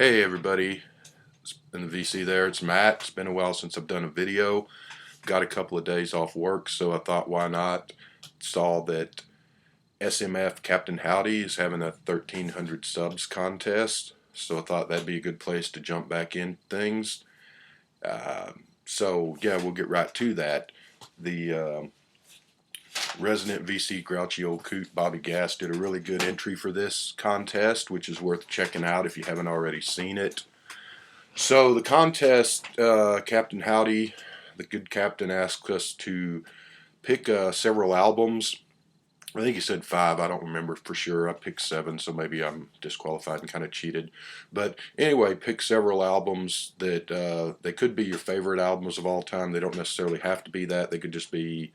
Hey everybody, in the VC there, it's Matt. It's been a while since I've done a video. Got a couple of days off work, so I thought why not. Saw that SMF Cpthowdy is having a 1,300 subs contest, so I thought that'd be a good place to jump back in things. So yeah, we'll get right to that. The resident VC grouchy old coot Bobby Gass did a really good entry for this contest, which is worth checking out if you haven't already seen it. So the contest, Captain Howdy, the good captain, asked us to pick several albums. I think he said 5. I don't remember for sure. I picked 7, so maybe I'm disqualified and kind of cheated. But anyway, pick several albums that they could be your favorite albums of all time. They don't necessarily have to be that. They could just be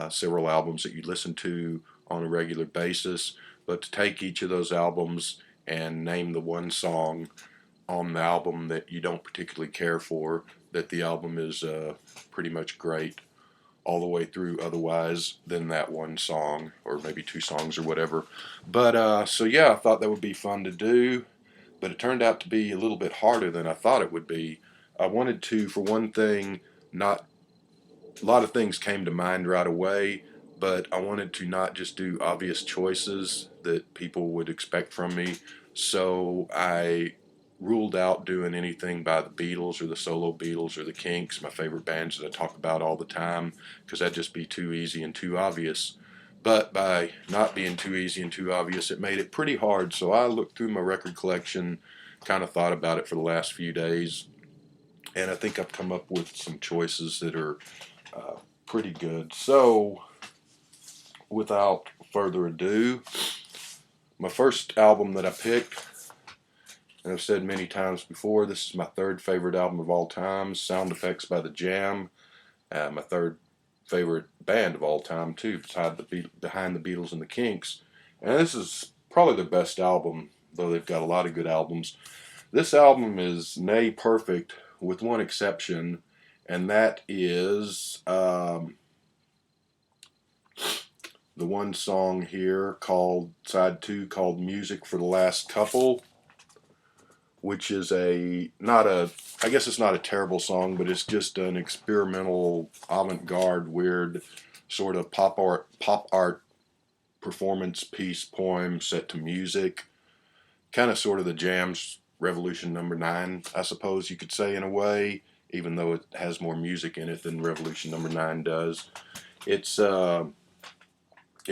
several albums that you listen to on a regular basis. But to take each of those albums and name the one song on the album that you don't particularly care for, that the album is pretty much great all the way through otherwise than that one song, or maybe 2 songs or whatever. But so yeah, I thought that would be fun to do, but it turned out to be a little bit harder than I thought it would be. I wanted to, for one thing, not a lot of things came to mind right away, but I wanted to not just do obvious choices that people would expect from me, so I ruled out doing anything by the Beatles or the solo Beatles or the Kinks, my favorite bands that I talk about all the time, because that'd just be too easy and too obvious. But by not being too easy and too obvious, it made it pretty hard. So I looked through my record collection, kind of thought about it for the last few days, and I think I've come up with some choices that are pretty good. So without further ado, my first album that I picked, and I've said many times before, this is my 3rd favorite album of all time, Sound Effects by the Jam. My 3rd favorite band of all time too, behind the Beatles and the Kinks. And this is probably the best album, though they've got a lot of good albums. This album is nay perfect, with one exception, and that is the one song here called Side 2, called Music for the Last Couple, which is I guess it's not a terrible song, but it's just an experimental, avant-garde, weird sort of pop art performance piece poem set to music. Kind of sort of the Jam's Revolution Number 9, I suppose you could say, in a way, even though it has more music in it than Revolution Number 9 does. It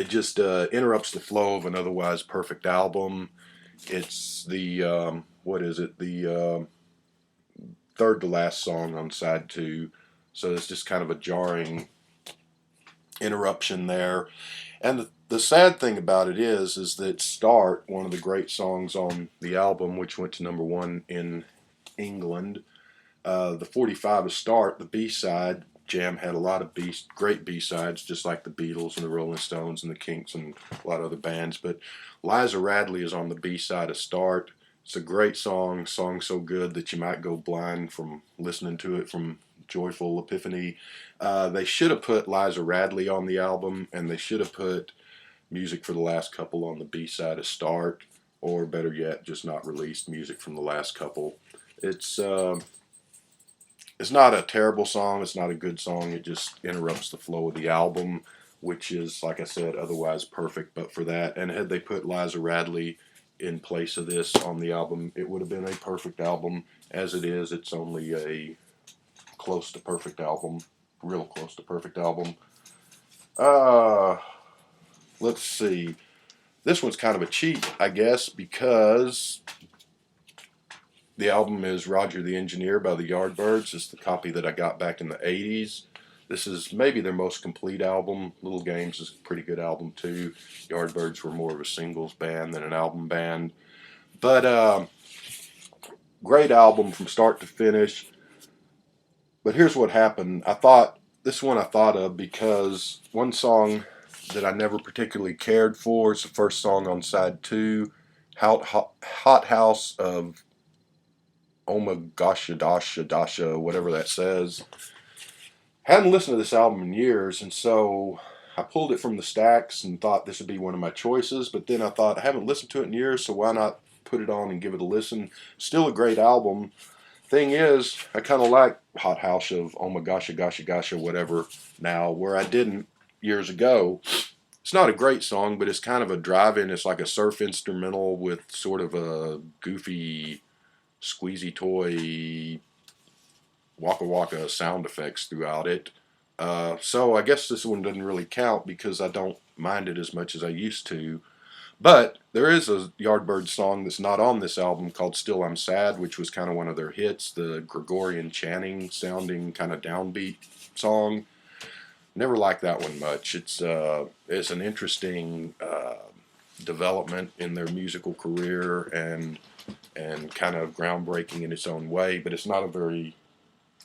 just interrupts the flow of an otherwise perfect album. It's the what is it? The 3rd to last song on side 2, so it's just kind of a jarring interruption there. And the sad thing about it is that Start, one of the great songs on the album, which went to number 1 in England, the 45 of Start, the B-side. Jam had a lot of great B-sides, just like the Beatles and the Rolling Stones and the Kinks and a lot of other bands. But Liza Radley is on the B-side of Start. It's a great song so good that you might go blind from listening to it from joyful epiphany. They should have put Liza Radley on the album, and they should have put Music for the Last Couple on the B-side of Start, or better yet, just not released Music from the Last Couple. It's not a terrible song, it's not a good song, it just interrupts the flow of the album, which is, like I said, otherwise perfect but for that. And had they put Liza Radley in place of this on the album, it would have been a perfect album. As it is, it's only a close to perfect album, real close to perfect album. Let's see. This one's kind of a cheat, I guess, because the album is Roger the Engineer by the Yardbirds. It's the copy that I got back in the 80s. This is maybe their most complete album. Little Games is a pretty good album too. Yardbirds were more of a singles band than an album band. But great album from start to finish. But here's what happened. This one I thought of because one song that I never particularly cared for is the first song on side 2, Hot House of Dasha, whatever that says. Hadn't listened to this album in years, and so I pulled it from the stacks and thought this would be one of my choices, but then I thought I haven't listened to it in years, so why not put it on and give it a listen. Still a great album. Thing is, I kind of like Hot House of Oh My Gosha Gosha Gosha whatever now, where I didn't years ago. It's not a great song, but it's kind of a drive-in. It's like a surf instrumental with sort of a goofy, squeezy toy, waka waka sound effects throughout it. So I guess this one doesn't really count because I don't mind it as much as I used to. But there is a Yardbirds song that's not on this album called Still I'm Sad, which was kind of one of their hits, the Gregorian chanting sounding kind of downbeat song. Never liked that one much. It's an interesting development in their musical career and kind of groundbreaking in its own way, but it's not a very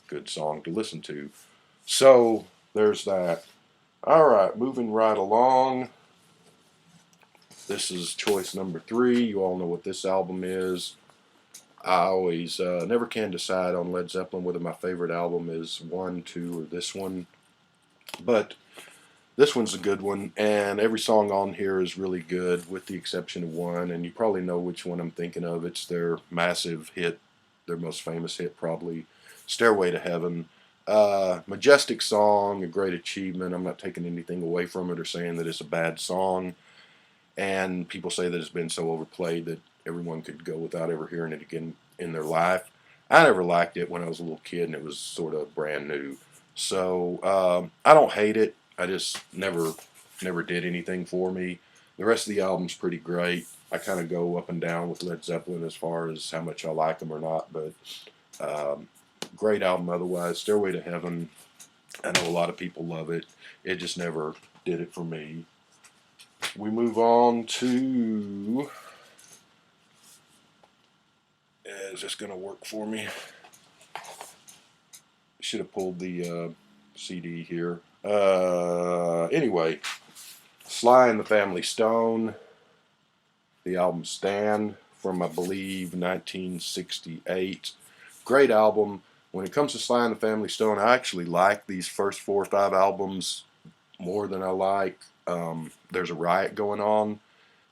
good song to listen to. So there's that. All right, moving right along. This is choice number 3. You all know what this album is. I always never can decide on Led Zeppelin whether my favorite album is 1, 2, or this one. But this one's a good one, and every song on here is really good, with the exception of one, and you probably know which one I'm thinking of. It's their massive hit, their most famous hit probably, Stairway to Heaven. Majestic song, a great achievement. I'm not taking anything away from it or saying that it's a bad song. And people say that it's been so overplayed that everyone could go without ever hearing it again in their life. I never liked it when I was a little kid and it was sort of brand new. So I don't hate it. I just never did anything for me. The rest of the album's pretty great. I kind of go up and down with Led Zeppelin as far as how much I like them or not, but great album otherwise. Stairway to Heaven, I know a lot of people love it. It just never did it for me. We move on to... Is this going to work for me? Should have pulled the CD here. Anyway, Sly and the Family Stone, the album Stand from, I believe, 1968. Great album. When it comes to Sly and the Family Stone, I actually like these first 4 or 5 albums more than I like There's a Riot Going On,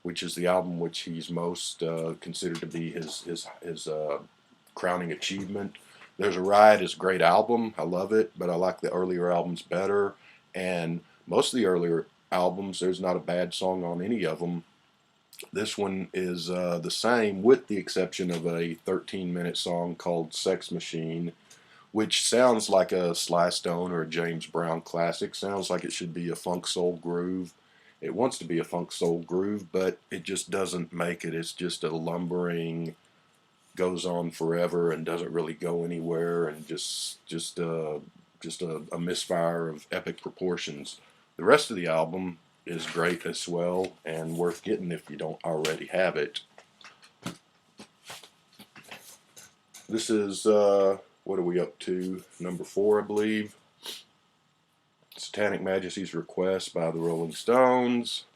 which is the album which he's most considered to be his crowning achievement. There's a Riot is a great album. I love it, but I like the earlier albums better. And most of the earlier albums, there's not a bad song on any of them. This one is the same, with the exception of a 13-minute song called Sex Machine, which sounds like a Sly Stone or a James Brown classic. Sounds like it should be a funk soul groove. It wants to be a funk soul groove, but it just doesn't make it. It's just a lumbering, goes on forever and doesn't really go anywhere, and just a misfire of epic proportions. The rest of the album is great as well and worth getting if you don't already have it. This is what are we up to? Number 4, I believe. Satanic Majesties Request by the Rolling Stones.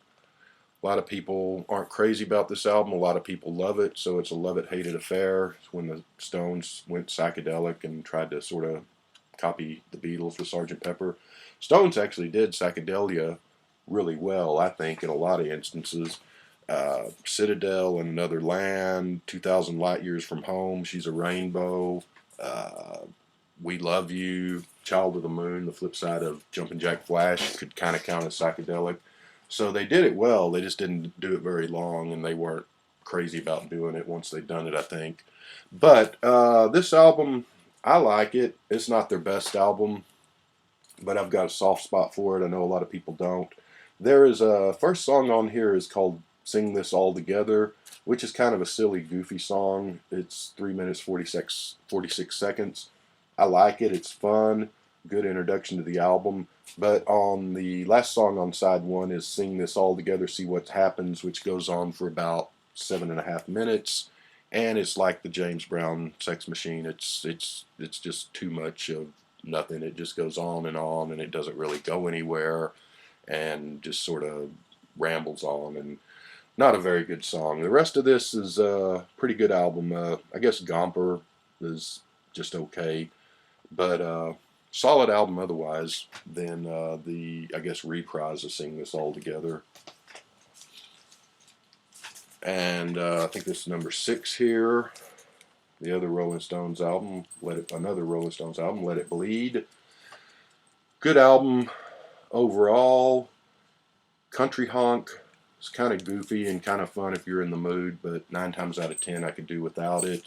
A lot of people aren't crazy about this album. A lot of people love it, so it's a love-it-hate-it affair. It's when the Stones went psychedelic and tried to sort of copy the Beatles with Sgt. Pepper. Stones actually did psychedelia really well, I think, in a lot of instances. Citadel and Another Land, 2,000 Light Years from Home, She's a Rainbow, We Love You, Child of the Moon, the flip side of Jumpin' Jack Flash, could kind of count as psychedelic. So they did it well, they just didn't do it very long, and they weren't crazy about doing it once they'd done it, I think. But this album, I like it. It's not their best album, but I've got a soft spot for it. I know a lot of people don't. There is a first song on here is called Sing This All Together, which is kind of a silly, goofy song. It's 3 minutes 46 seconds. I like it. It's fun. Good introduction to the album. But on the last song on side 1 is Sing This All Together, See What Happens, which goes on for about 7.5 minutes. And it's like the James Brown Sex Machine. It's just too much of nothing. It just goes on, and it doesn't really go anywhere, and just sort of rambles on, and not a very good song. The rest of this is a pretty good album. I guess Gomper is just okay, but solid album otherwise. Then I guess Reprise of Sing This All Together. And I think this is number 6 here. The other Rolling Stones album, another Rolling Stones album, Let It Bleed. Good album overall. Country honk. It's kind of goofy and kind of fun if you're in the mood, but 9 times out of 10 I could do without it.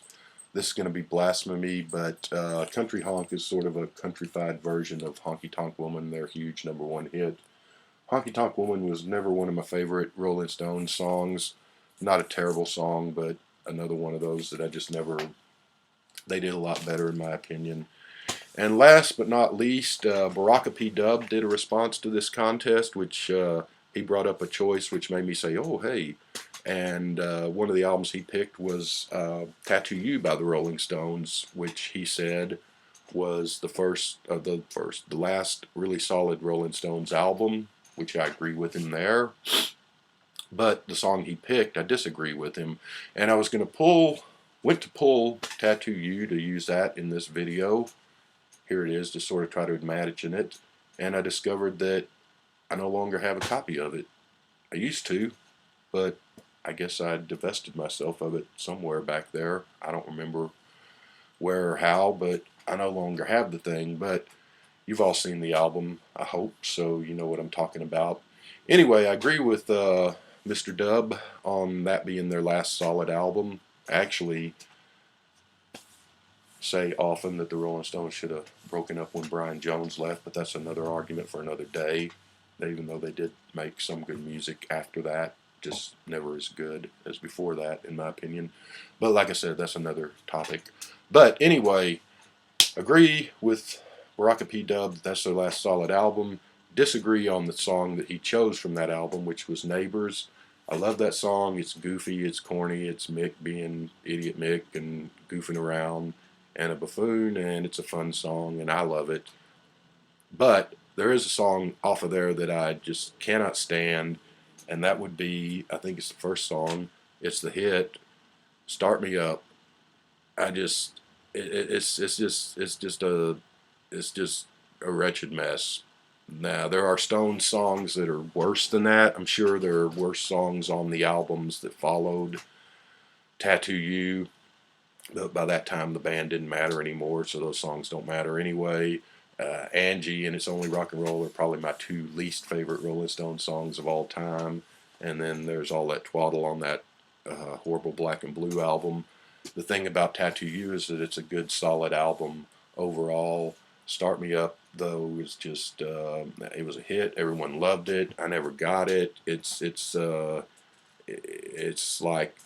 This is going to be blasphemy, but Country Honk is sort of a countrified version of Honky Tonk Woman, their huge #1 hit. Honky Tonk Woman was never one of my favorite Rolling Stones songs. Not a terrible song, but another one of those that I just never... They did a lot better in my opinion. And last but not least, Baraka P. Dub did a response to this contest, which he brought up a choice which made me say, oh, hey. And one of the albums he picked was Tattoo You by the Rolling Stones, which he said was the last really solid Rolling Stones album, which I agree with him there. But the song he picked, I disagree with him. And I was going to went to pull Tattoo You to use that in this video. Here it is, to sort of try to imagine it. And I discovered that I no longer have a copy of it. I used to, but I guess I divested myself of it somewhere back there. I don't remember where or how, but I no longer have the thing. But you've all seen the album, I hope, so you know what I'm talking about. Anyway, I agree with Mr. Dub on that being their last solid album. I actually say often that the Rolling Stones should have broken up when Brian Jones left, but that's another argument for another day. Even though they did make some good music after that, just never as good as before that, in my opinion. But like I said, that's another topic. But anyway, agree with Baraka P. Dub that that's their last solid album. Disagree on the song that he chose from that album, which was Neighbors. I love that song. It's goofy, it's corny, it's Mick being idiot Mick and goofing around and a buffoon, and it's a fun song, and I love it. But there is a song off of there that I just cannot stand, and that would be, I think it's the first song. It's the hit, "Start Me Up." It's just a wretched mess. Now there are Stones songs that are worse than that. I'm sure there are worse songs on the albums that followed Tattoo You. But by that time the band didn't matter anymore, so those songs don't matter anyway. Angie and It's Only Rock and Roll are probably my 2 least favorite Rolling Stones songs of all time. And then there's all that twaddle on that horrible Black and Blue album. The thing about Tattoo You is that it's a good solid album overall. Start Me Up, though, is just it was a hit. Everyone loved it. I never got it. It's like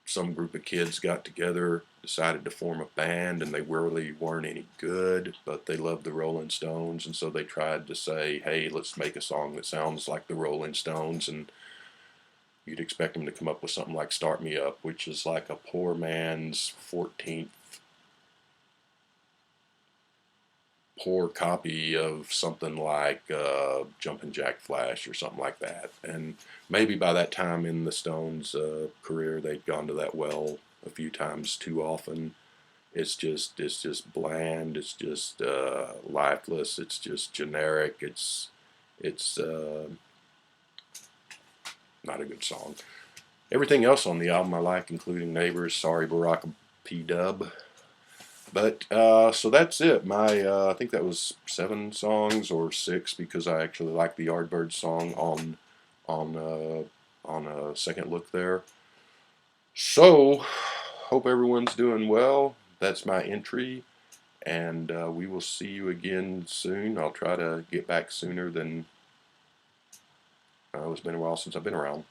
some group of kids got together, decided to form a band, and they really weren't any good, but they loved the Rolling Stones, and so they tried to say, hey, let's make a song that sounds like the Rolling Stones, and you'd expect them to come up with something like Start Me Up, which is like a poor man's 14th poor copy of something like Jumpin' Jack Flash or something like that. And maybe by that time in the Stones' career, they'd gone to that well a few times too often. It's just bland. It's just lifeless. It's just generic. It's not a good song. Everything else on the album I like, including Neighbors. Sorry, Baraka P. Dub. But so that's it. My I think that was 7 songs or 6, because I actually like the Yardbirds song on a second look there. So hope everyone's doing well. That's my entry, and we will see you again soon. I'll try to get back sooner than it's been a while since I've been around.